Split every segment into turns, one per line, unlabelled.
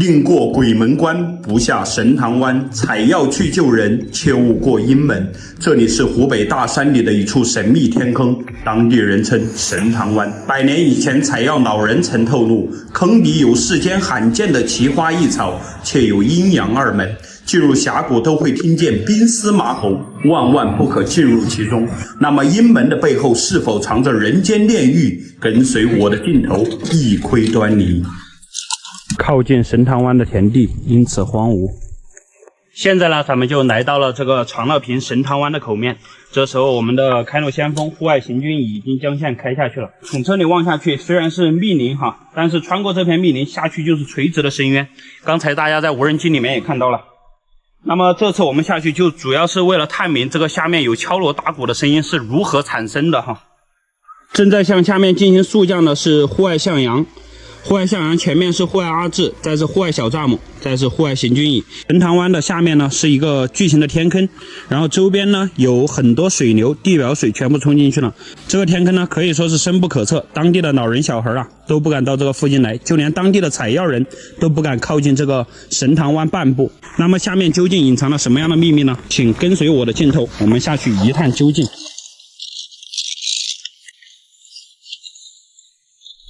宁过鬼门关，不下神塘湾。采药去救人，切勿过阴门。这里是湖北大山里的一处神秘天坑，当地人称神塘湾。100年以前，采药老人曾透露，坑里有世间罕见的奇花异草，且有阴阳二门。进入峡谷都会听见冰嘶马吼，万万不可进入其中。那么阴门的背后是否藏着人间炼狱？跟随我的镜头一窥端倪。靠近神塘湾的田地因此荒芜。现在呢，咱们就来到了这个长乐坪神塘湾的口面。这时候，我们的开路先锋户外行军椅已经将线开下去了。从这里望下去，虽然是密林哈，但是穿过这片密林下去就是垂直的深渊。刚才大家在无人机里面也看到了。那么这次我们下去就主要是为了探明这个下面有敲锣打鼓的声音是如何产生的哈。正在向下面进行速降的是户外向阳。户外向阳前面是户外阿志，再是户外小蚱蜢，再是户外行军椅。神塘湾的下面呢是一个巨型的天坑，然后周边呢有很多水流，地表水全部冲进去了。这个天坑呢可以说是深不可测，当地的老人小孩啊都不敢到这个附近来，就连当地的采药人都不敢靠近这个神塘湾半步。那么下面究竟隐藏了什么样的秘密呢？请跟随我的镜头，我们下去一探究竟。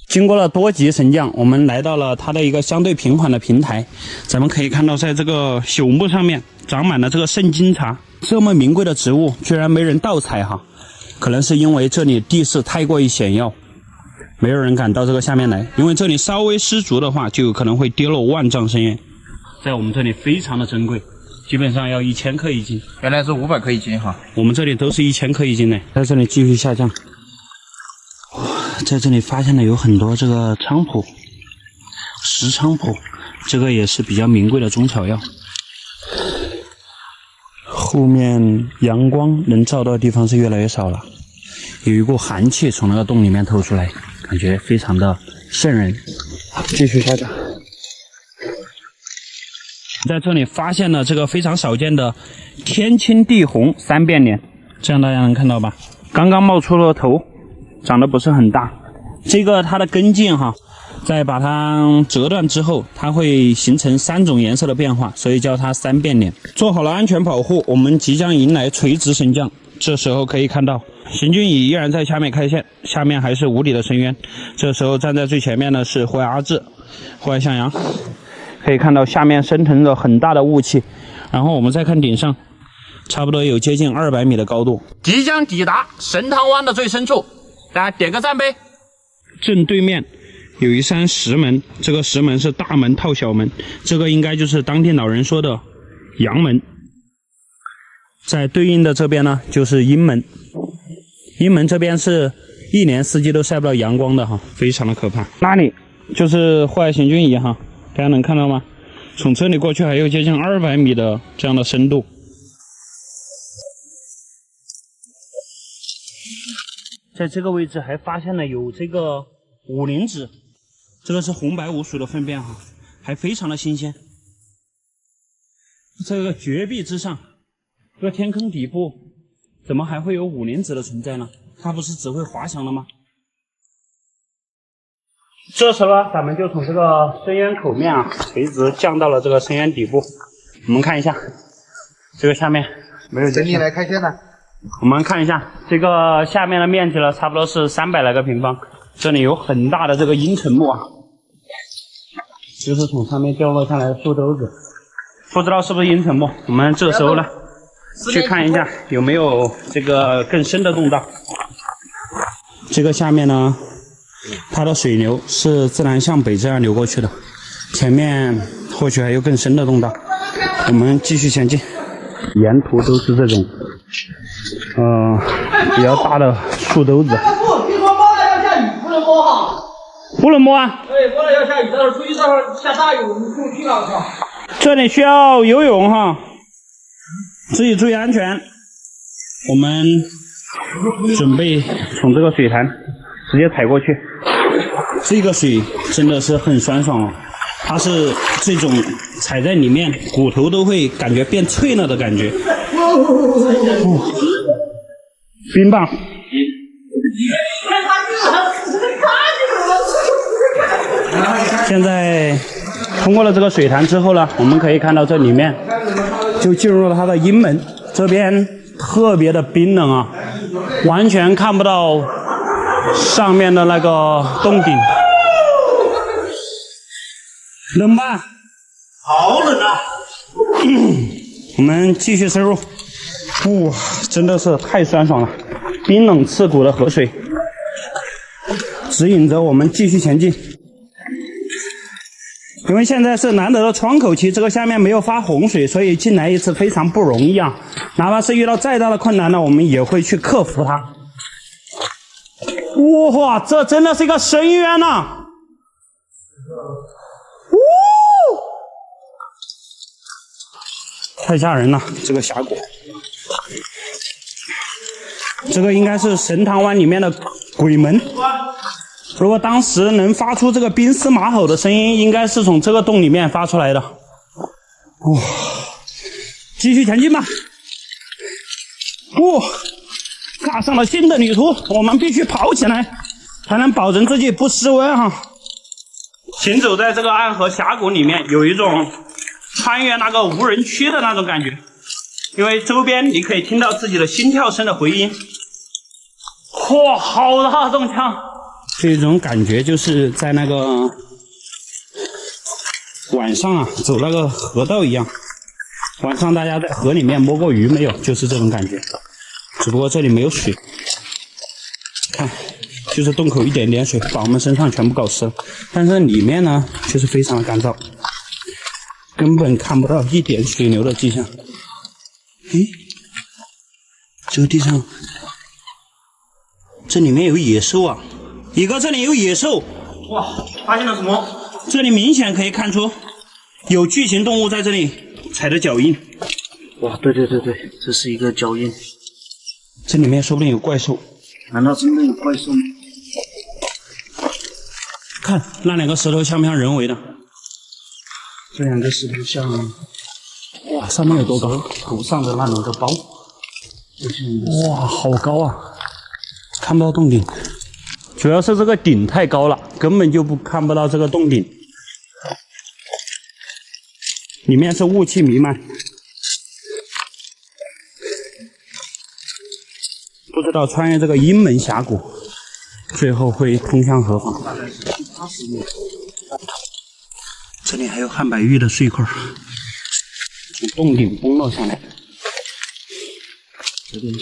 经过了多级升降，我们来到了它的一个相对平缓的平台。咱们可以看到，在这个朽木上面长满了这个圣经茶，这么名贵的植物居然没人盗采哈，可能是因为这里地势太过于险要，没有人敢到这个下面来，因为这里稍微失足的话，就有可能会跌落万丈深渊。在我们这里非常的珍贵，基本上要1000克一斤，
原来是500克一斤哈，
我们这里都是1000克一斤的，在这里继续下降。在这里发现了有很多这个菖蒲、石菖蒲，这个也是比较名贵的中草药。后面阳光能照到的地方是越来越少了，有一股寒气从那个洞里面透出来，感觉非常的瘆人。继续下降，在这里发现了这个非常少见的天青地红3变莲，这样大家能看到吧？刚刚冒出了头。长得不是很大，这个它的根茎哈，在把它折断之后，它会形成3种颜色的变化，所以叫它3变莲。做好了安全保护，我们即将迎来垂直升降。这时候可以看到，行军椅依然在下面开线，下面还是无底的深渊。这时候站在最前面的是户外阿志、户外向阳，可以看到下面升腾着很大的雾气。然后我们再看顶上，差不多有接近200米的高度，即将抵达神塘湾的最深处。大家点个赞呗！正对面有一扇石门，这个石门是大门套小门，这个应该就是当地老人说的阳门。在对应的这边呢，就是阴门。阴门这边是1年4季都晒不到阳光的哈，非常的可怕。那里就是户外行军椅哈，大家能看到吗？从这里过去还有接近200米的这样的深度。在这个位置还发现了有这个五灵脂，这个是红白无鼠的粪便哈，还非常的新鲜。这个绝壁之上，这个天坑底部怎么还会有五灵脂的存在呢？它不是只会滑翔的吗？这时候咱们就从这个深渊口面啊，垂直降到了这个深渊底部。我们看一下，这个下面没有
整体来开线呢。
我们看一下这个下面的面积呢，差不多是300来个平方。这里有很大的这个阴沉木啊，就是从上面掉落下来的树兜子，不知道是不是阴沉木。我们这时候呢，去看一下有没有这个更深的洞道。这个下面呢，它的水流是自然向北这样流过去的，前面或许还有更深的洞道。我们继续前进，沿途都是这种比较大的树兜子。
听说猫来要下雨，不能摸哈。
不能摸啊？
对，摸了要下雨，到时候出去到时候下大雨，我们不去了是吧？
这里需要游泳哈，自己注意安全。我们准备从这个水潭直接踩过去。这个水真的是很酸爽哦，它是这种踩在里面，骨头都会感觉变脆了的感觉。冰棒。现在通过了这个水潭之后呢，我们可以看到这里面就进入了它的阴门，这边特别的冰冷啊，完全看不到上面的那个洞顶。冷吧？好冷啊！我们继续深入。哇，真的是太酸爽了，冰冷刺骨的河水指引着我们继续前进。因为现在是难得的窗口期，这个下面没有发洪水，所以进来一次非常不容易啊。哪怕是遇到再大的困难呢，我们也会去克服它。哇，这真的是一个深渊呐！太吓人了，这个峡谷。这个应该是神塘湾里面的鬼门。如果当时能发出这个冰丝马吼的声音，应该是从这个洞里面发出来的。哇，继续前进吧！哇，踏上了新的旅途，我们必须跑起来，才能保证自己不失温哈。行走在这个暗河峡谷里面，有一种穿越那个无人区的那种感觉，因为周边你可以听到自己的心跳声的回音。哇，好大的洞腔！这种感觉就是在那个晚上啊，走那个河道一样。晚上大家在河里面摸过鱼没有？就是这种感觉，只不过这里没有水。看，就是洞口一点点水，把我们身上全部搞湿了。但是里面呢，却是非常的干燥，根本看不到一点水流的迹象。诶，这个地上，这里面有野兽啊！一哥，这里有野兽！哇，发现了什么？这里明显可以看出有巨型动物在这里踩的脚印。
哇，对，这是一个脚印。
这里面说不定有怪兽。
难道真的有怪兽吗？
看那两个石头像不像人为的？
这两个石头像，
哇，上面有多高？
头上的那两个包。
哇，好高啊！看不到洞顶。主要是这个顶太高了，根本就看不到这个洞顶，里面是雾气弥漫，不知道穿越这个阴门峡谷，最后会通向何方。这里还有汉白玉的碎块，从洞顶崩落下来。这边。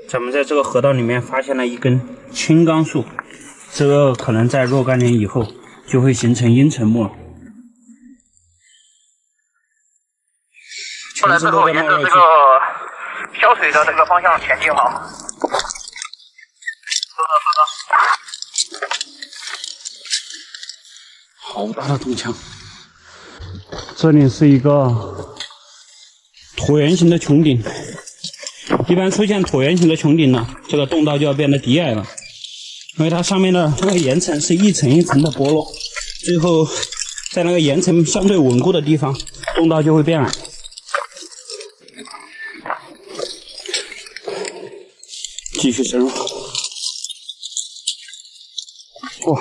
咱们在这个河道里面发现了一根青冈树，这个可能在若干年以后就会形成阴沉木了。
出来之后沿着这个飘水的这个方向前进哈。收到。
好大的洞腔！这里是一个椭圆形的穹顶。一般出现椭圆形的穹顶呢，这个洞道就要变得低矮了，因为它上面的那个岩层是一层一层的剥落，最后在那个岩层相对稳固的地方，洞道就会变矮。继续深入。哇，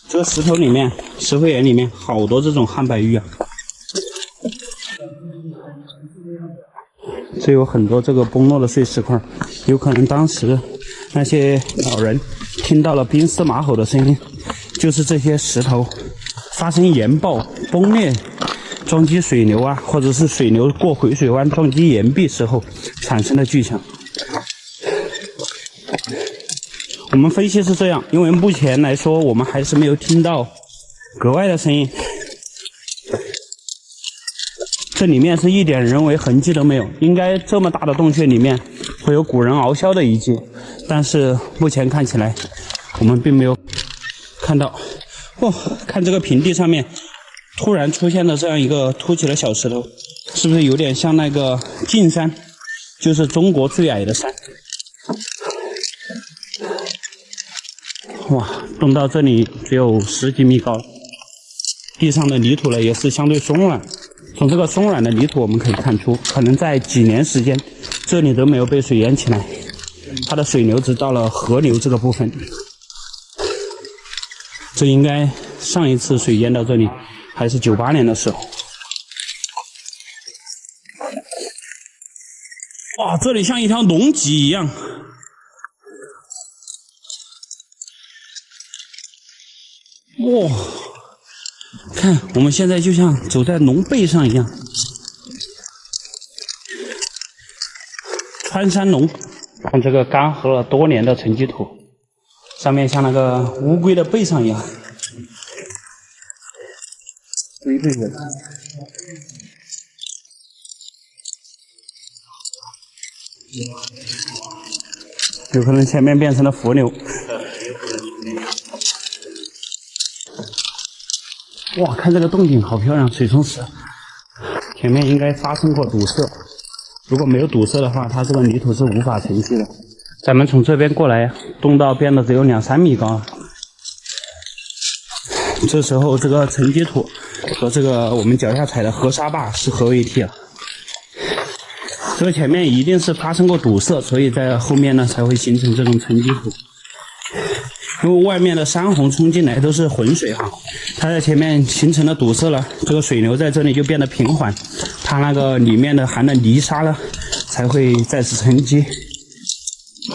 这个石头里面，石灰岩里面好多这种汉白玉啊。这有很多这个崩落的碎石块，有可能当时那些老人听到了冰丝马吼的声音，就是这些石头发生岩爆崩裂撞击水流啊，或者是水流过回水湾撞击岩壁时候产生的巨响。我们分析是这样，因为目前来说我们还是没有听到格外的声音，这里面是一点人为痕迹都没有，应该这么大的洞穴里面会有古人熬硝的遗迹，但是目前看起来我们并没有看到。哦，看这个平地上面突然出现了这样一个凸起的小石头，是不是有点像那个径山，就是中国最矮的山。哇，洞到这里只有10几米高，
地上的泥土呢也是相对松软。从这个松软的泥土我们可以看出，可能在几年时间，这里都没有被水淹起来，它的水流只到了河流这个部分。这应该上一次水淹到这里还是98年的时候。哇，这里像一条龙脊一样。哇，看我们现在就像走在龙背上一样。穿山龙，看这个干涸了多年的沉积土，上面像那个乌龟的背上一样。一个人。有可能前面变成了伏流。哇，看这个洞井好漂亮，水冲石。前面应该发生过堵塞，如果没有堵塞的话，它这个泥土是无法沉积的。咱们从这边过来，洞道变得只有2、3米高了。这时候这个沉积土和这个我们脚下踩的河沙坝是合为一体了。这个前面一定是发生过堵塞，所以在后面呢才会形成这种沉积土。因为外面的山洪冲进来都是浑水哈，它在前面形成了堵塞了，这个水流在这里就变得平缓，它那个里面的含的泥沙呢才会再次沉积。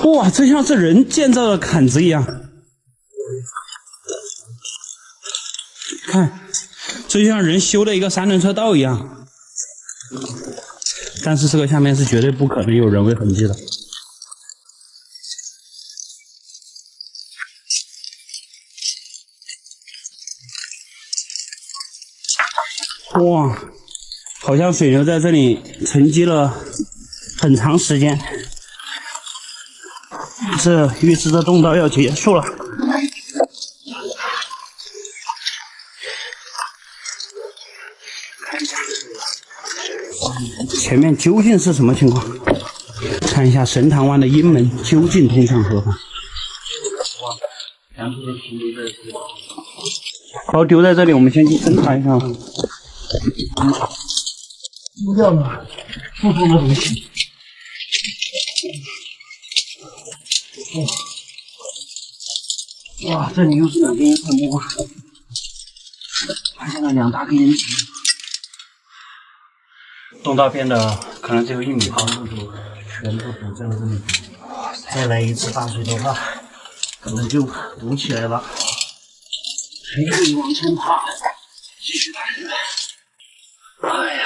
哇，这像是人建造的坎子一样，看，这就像人修的一个3轮车道一样。但是这个下面是绝对不可能有人为痕迹的。哇，好像水流在这里沉积了很长时间，这预示着洞道要结束了。看一下前面究竟是什么情况？看一下神塘湾的阴门究竟通向何方？包丢在这里，我们先去侦查一下。丢掉了，不同的东西。哇，这里又是2根喷木，发现了2大根烟体。洞道变得可能只有1米高，全部堵在了这里。再来一次大水的话，可能就堵起来了。还可以往前爬，继续爬。哎呀，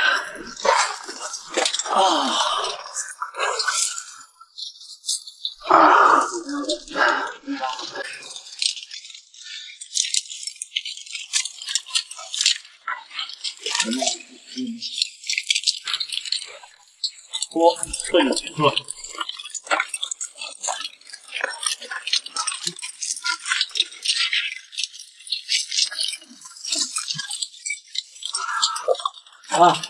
这里结束了。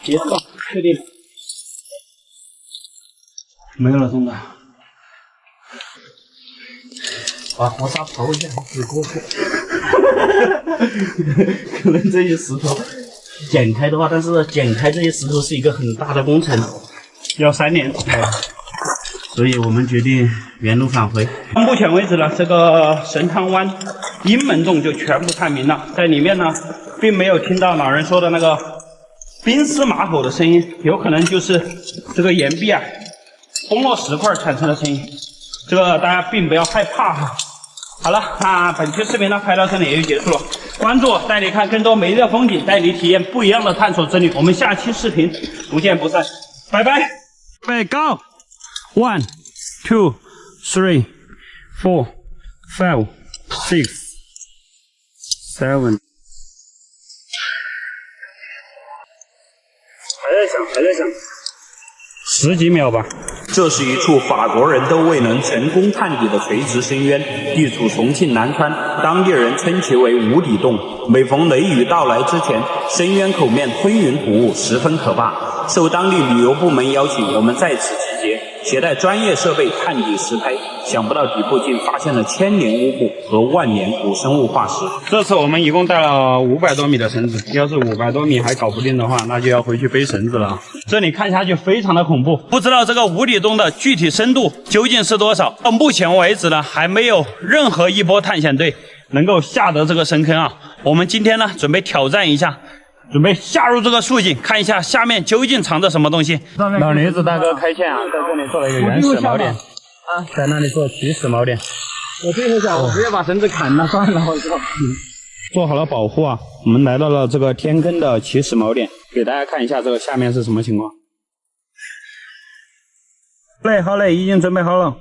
结束了，确定。没有了，兄弟。把黄沙刨一下，水过去。可能这些石头剪开的话，但是剪开这些石头是一个很大的工程，要3年。所以我们决定原路返回。到目前为止呢，这个神汤湾阴门洞就全部探明了，在里面呢，并没有听到老人说的那个冰丝马吼的声音，有可能就是这个岩壁啊崩落石块产生的声音，这个大家并不要害怕哈。好了，那本期视频呢拍到这里也就结束了。关注我，带你看更多美丽的风景，带你体验不一样的探索之旅。我们下期视频不见不散，拜拜。预备 ，Go！ 1, 2, 3, 4, 5, 6, 7。还在想，10几秒吧。
这是一处法国人都未能成功探底的垂直深渊，地处重庆南川，当地人称其为无底洞。每逢雷雨到来之前，深渊口面吞云吐雾，十分可怕。受当地旅游部门邀请，我们在此集结，携带专业设备探底实拍，想不到底部竟发现了千年巫户和万年古生物化石。
这次我们一共带了500多米的绳子，要是500多米还搞不定的话，那就要回去背绳子了。这里看下去非常的恐怖，不知道这个无底洞的具体深度究竟是多少。到目前为止呢，还没有任何一波探险队能够下得这个深坑啊。我们今天呢，准备挑战一下。准备下入这个竖井，看一下下面究竟藏着什么东西。老驴子大哥开线啊，在这里做了一个原始锚点啊，在那里做起始锚点。
我最后想，我直接把绳子砍了算了，我操！
做好了保护啊，我们来到了这个天坑的起始锚点，给大家看一下这个下面是什么情况。好嘞，已经准备好了，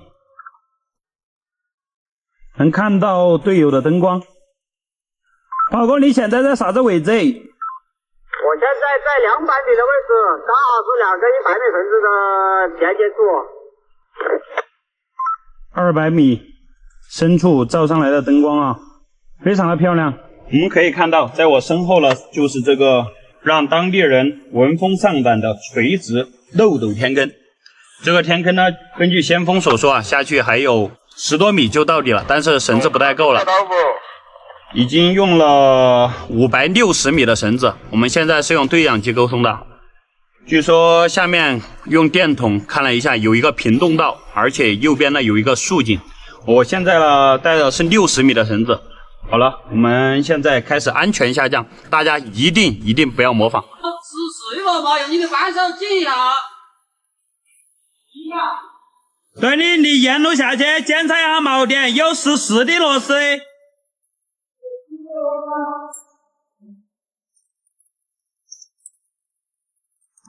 能看到队友的灯光。炮哥，你现在在啥子位置？
我现在在200米的位置，刚好是2根100米绳子的连接处。200
米深处照上来的灯光啊，非常的漂亮。我们可以看到，在我身后呢，就是这个让当地人闻风丧胆的垂直漏斗天坑。这个天坑呢，根据先锋所说啊，下去还有10多米就到底了，但是绳子不太够了。已经用了560米的绳子，我们现在是用对讲机沟通的。据说下面用电筒看了一下，有一个平洞道，而且右边呢有一个竖井。我现在呢带的是60米的绳子。好了，我们现在开始安全下降，大家一定不要模仿。
是水了吗？用你的扳手挤一下。
对你沿路下去检查一下锚点，有14的螺丝。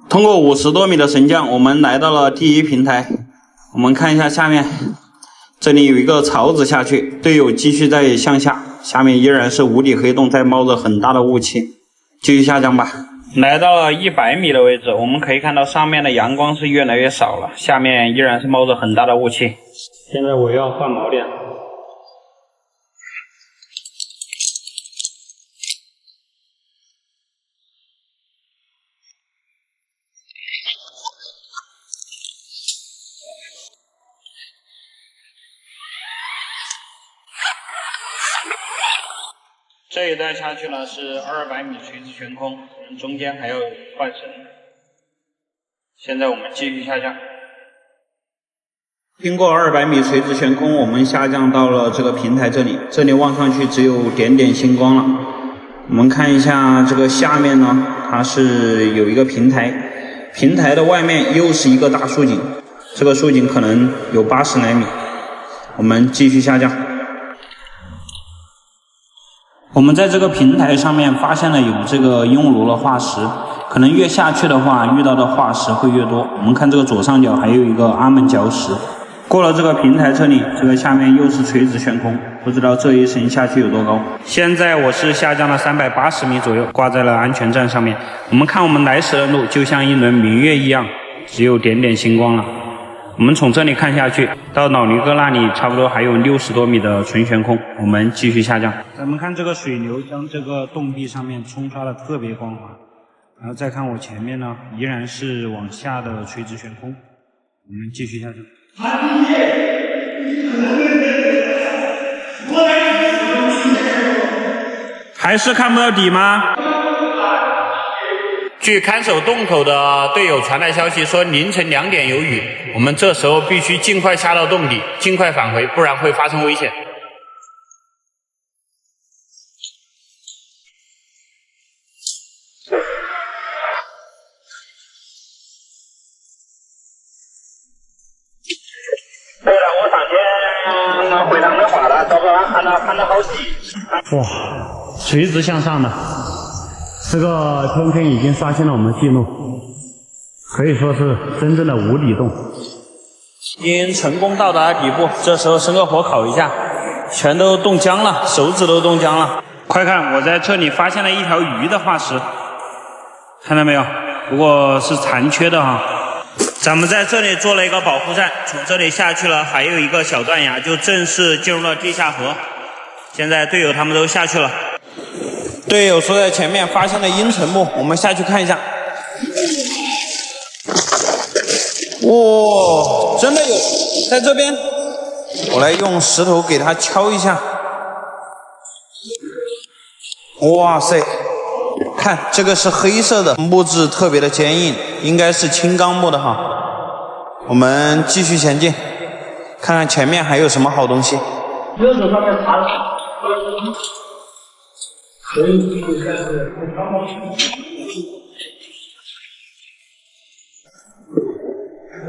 通过50多米的绳降，我们来到了第1平台。我们看一下下面，这里有一个槽子下去，队友继续在向下，下面依然是无底黑洞，在冒着很大的雾气，继续下降吧。来到了100米的位置，我们可以看到上面的阳光是越来越少了，下面依然是冒着很大的雾气。现在我要换锚点。这一带下去呢是200米垂直悬空，我们中间还要换绳。现在我们继续下降。经过200米垂直悬空，我们下降到了这个平台这里，这里望上去只有点点星光了。我们看一下这个下面呢，它是有一个平台，平台的外面又是一个大竖井，这个竖井可能有80来米。我们继续下降。我们在这个平台上面发现了有这个鹦鹉螺的化石，可能越下去的话遇到的化石会越多。我们看这个左上角还有一个阿门礁石。过了这个平台这里，这个下面又是垂直悬空，不知道这一层下去有多高。现在我是下降了380米左右，挂在了安全站上面。我们看我们来时的路就像一轮明月一样，只有点点星光了。我们从这里看下去，到老驴哥那里差不多还有60多米的纯悬空，我们继续下降。咱们看这个水流将这个洞壁上面冲刷的特别光滑，然后再看我前面呢，依然是往下的垂直悬空，我们继续下降。还是看不到底吗？据看守洞口的队友传来消息说凌晨2点有雨，我们这时候必须尽快下到洞底，尽快返回，不然会发生危险。
对了，我上天回廊的话了，糟糕，看得好细。
哇，垂直向上的。这个天坑已经刷新了我们记录，可以说是真正的无底洞。已经成功到达底部，这时候生个火烤一下，全都冻僵了，手指都冻僵了。快看，我在这里发现了一条鱼的化石，看到没有？不过是残缺的哈。咱们在这里做了一个保护站，从这里下去了，还有一个小断崖，就正式进入了地下河。现在队友他们都下去了。队友说在前面发现了阴沉木，我们下去看一下。
哇，真的有，在这边，我来用石头给它敲一下。哇塞，看这个是黑色的，木质特别的坚硬，应该是青钢木的哈。我们继续前进，看看前面还有什么好东西。
右手上面插的。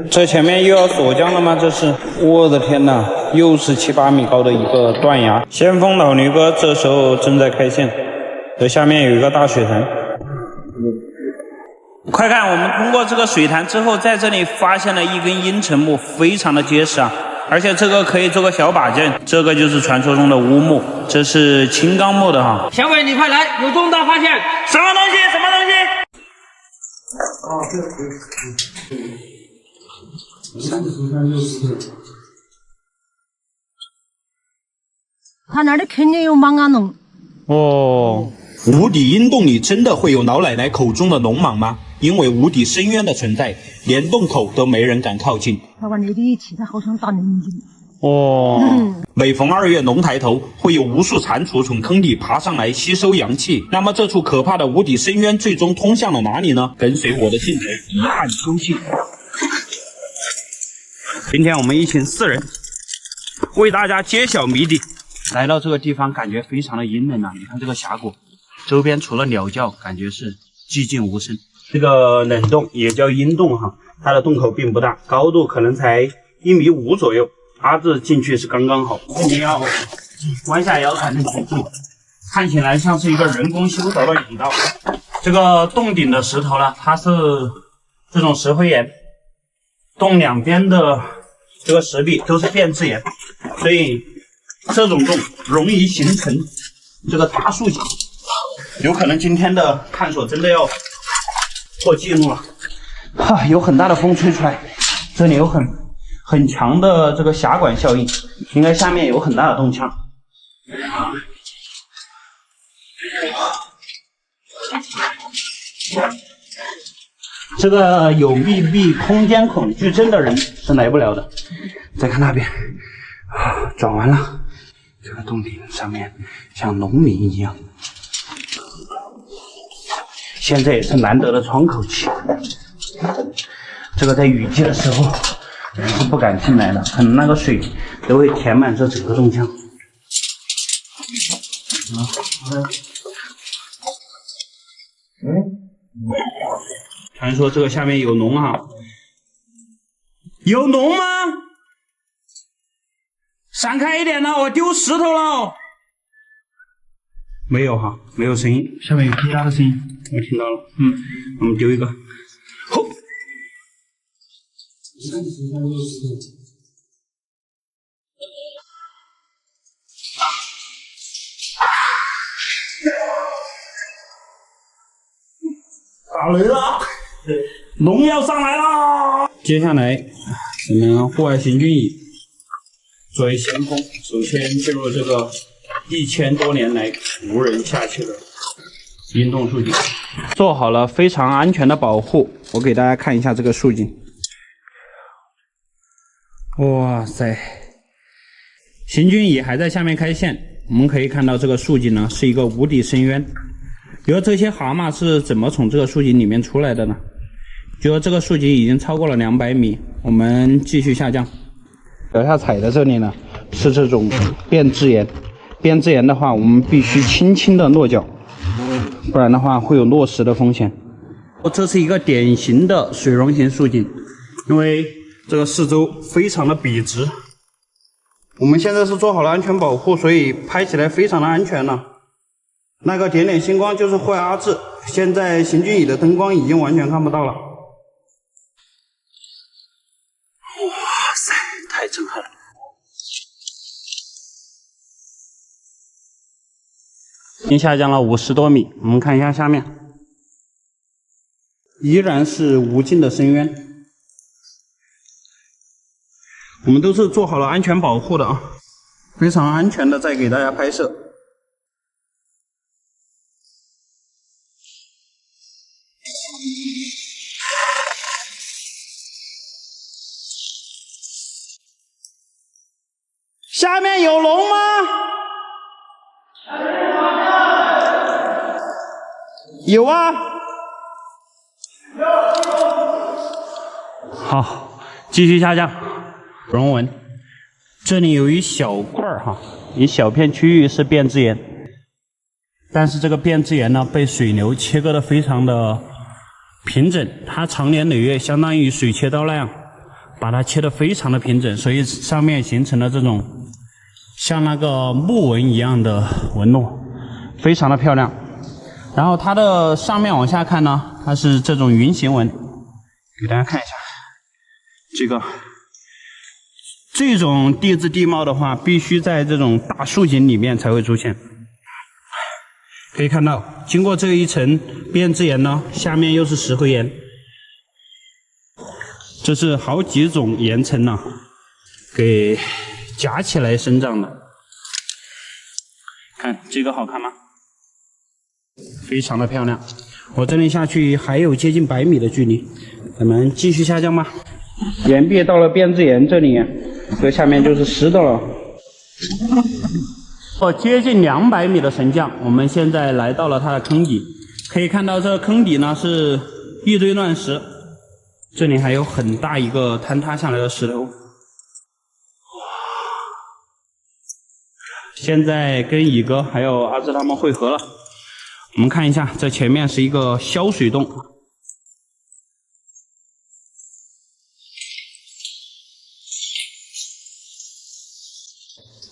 这前面又要锁江了吗？这是，我的天哪，又是7、8米高的一个断崖。先锋老驴哥这时候正在开线，这下面有一个大水潭。快看，我们通过这个水潭之后，在这里发现了一根阴沉木，非常的结实啊，而且这个可以做个小把件。这个就是传说中的乌木，这是青钢木的哈。
小伟，你快来，有重大发现！
什么东西？什么东西？
他那儿的肯定有蟒啊弄。
哦，
无底阴洞里真的会有老奶奶口中的龙蟒吗？因为无底深渊的存在，连洞口都没人敢靠近。
他往那里一踢，他好像打人一样。
哦，
每逢2月龙抬头，会有无数蟾蜍从坑里爬上来吸收阳气。那么这处可怕的无底深渊最终通向了哪里呢？跟随我的镜头一探究竟。
今天我们一行4人为大家揭晓谜底。来到这个地方，感觉非常的阴冷啊！你看这个峡谷，周边除了鸟叫，感觉是寂静无声。这个冷洞也叫阴洞哈，它的洞口并不大，高度可能才1.5米左右，阿志进去是刚刚好。你要弯下腰才能进去，看起来像是一个人工修凿的甬道。这个洞顶的石头呢，它是这种石灰岩，洞两边的这个石壁都是变质岩，所以这种洞容易形成这个大竖井，有可能今天的探索真的要破纪录了。有很大的风吹出来，这里有很强的这个狭管效应，应该下面有很大的洞腔。这个有密闭空间恐惧症的人是来不了的。再看那边，转完了，这个洞顶上面像农民一样。现在也是难得的窗口期，这个在雨季的时候人是不敢进来的，可能那个水都会填满这整个洞腔。传说这个下面有龙哈，有龙吗？闪开一点了，我丢石头了。没有哈，没有声音，下面有滴答的声音，我听到了。我们丢一个。吼！打雷了，龙要上来了。接下来，我们户外行军椅作为先锋，首先进入这个1000多年来无人下去的阴洞竖井，做好了非常安全的保护。我给大家看一下这个竖井，哇塞！行军椅还在下面开线，我们可以看到这个竖井呢是一个无底深渊。比如这些蛤蟆是怎么从这个竖井里面出来的呢？觉得这个竖井已经超过了200米，我们继续下降。脚下踩的这里呢是这种变质岩，变质岩的话，我们必须轻轻的落脚，不然的话会有落石的风险。这是一个典型的水溶型竖井，因为这个四周非常的笔直。我们现在是做好了安全保护，所以拍起来非常的安全了。那个点点星光就是户外阿志，现在行军椅的灯光已经完全看不到了。哇塞，太震撼了！已经下降了50多米，我们看一下下面，依然是无尽的深渊。我们都是做好了安全保护的啊，非常安全的在给大家拍摄。下面有龙吗？有啊。好，继续下降。龙纹，这里有一小块儿哈，一小片区域是变质岩，但是这个变质岩呢被水流切割的非常的平整，它长年累月相当于水切刀那样，把它切得非常的平整，所以上面形成了这种像那个木纹一样的纹路，非常的漂亮。然后它的上面往下看呢，它是这种云形纹，给大家看一下，这种地质地貌的话，必须在这种大树井里面才会出现。可以看到，经过这一层变质岩呢，下面又是石灰岩，这是好几种岩层呢，给夹起来生长的。看这个好看吗？非常的漂亮。我这里下去还有接近100米的距离，咱们继续下降吧。岩壁到了变质岩这里，这下面就是湿的了。接近200米的沉降，我们现在来到了它的坑底。可以看到这个坑底呢是一堆乱石，这里还有很大一个坍塌下来的石头。现在跟乙哥还有阿志他们汇合了。我们看一下，这前面是一个消水洞。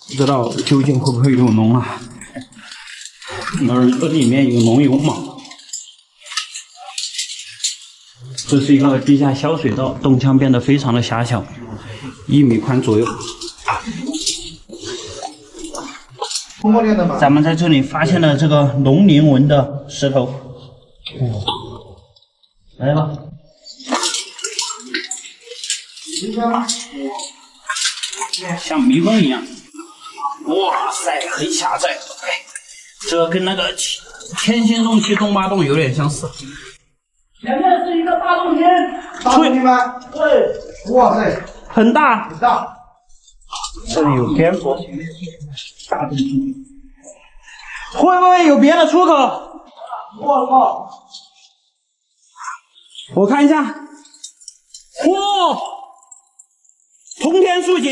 不知道究竟会不会有龙啊？这里面有龙有蟒。这是一个地下消水道，洞腔变得非常的狭小，1米宽左右。咱们在这里发现了这个龙鳞纹的石头，来吧。像迷宫一样。哇塞，很狭窄，这跟那个天星洞去东八洞有点相似。前面是一个大洞天，
大洞天吗？对。哇塞，
很大
很大。
这里有蝙蝠，大洞天。会不会有别的出口？
我靠！
我看一下。哇，通天竖井。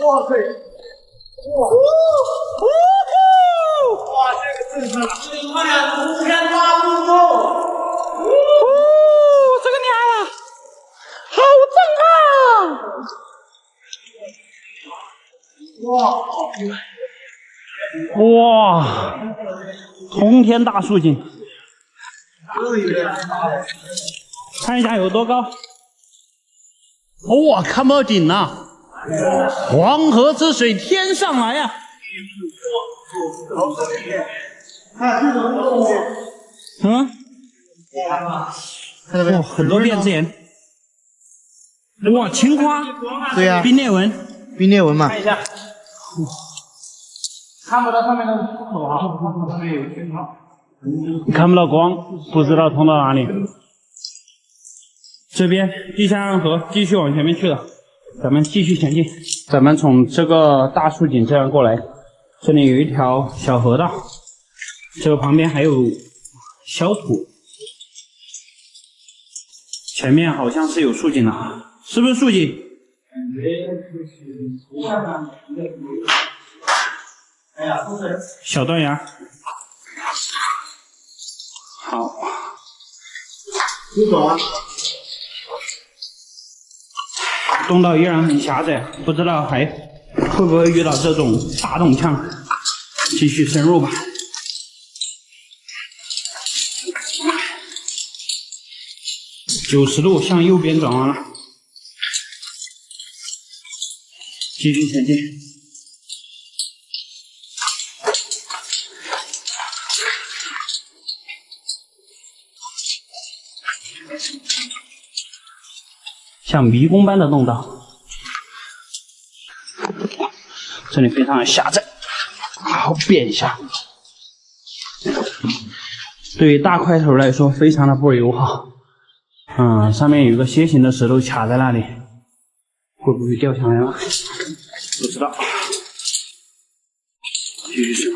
哇塞！哇！哇，这个真是通天大木洞！
这个厉害了，好震撼！哇，通天大竖井，看一下有多高。哇，看不到顶了。黄河之水天上来呀！哇，很多变质岩。哇，青花。
对呀。
冰裂纹。
冰裂纹嘛。
看一下。看不到上面的出口啊，上面有青花。看不到光，不知道通到哪里。这边地下暗河继续往前面去了。咱们继续前进，咱们从这个大竖井这样过来，这里有一条小河道，这个旁边还有小土，前面好像是有竖井的，是不是竖井？小断崖。好，
你走啊。
洞道依然很狭窄，不知道还会不会遇到这种大洞腔。继续深入吧。90度向右边转弯了，继续前进。像迷宫般的洞道，这里非常的狭窄，好变一下。对于大块头来说，非常的不友好。上面有一个楔形的石头卡在那里，会不会掉下来了？不知道。继续生。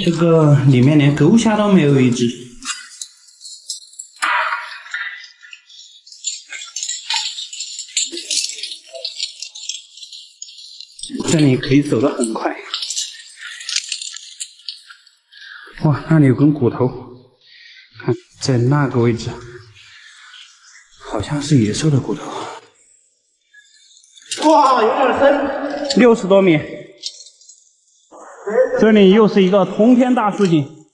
这个里面连钩虾都没有一只。这里可以走得很快。哇，那里有根骨头，看在那个位置，好像是野兽的骨头。
哇，有点深
，60多米。这里又是一个通天大竖井。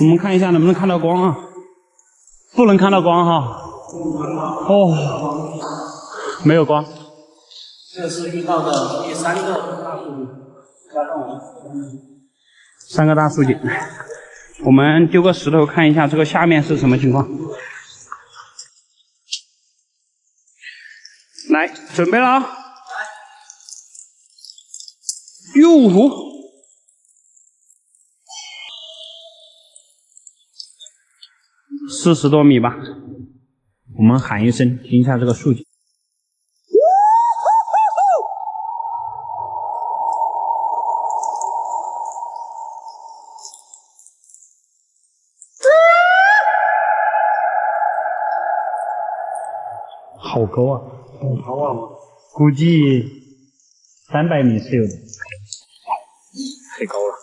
我们看一下能不能看到光啊？不能看到光哈。哦，没有光。
这是遇到的第3个大树，加上我们
3个大竖井，我们丢个石头看一下这个下面是什么情况。来，准备了啊！哟呼，40多米吧。我们喊一声，听一下这个竖井。好高啊！好高啊！估计300米是有的，太高了。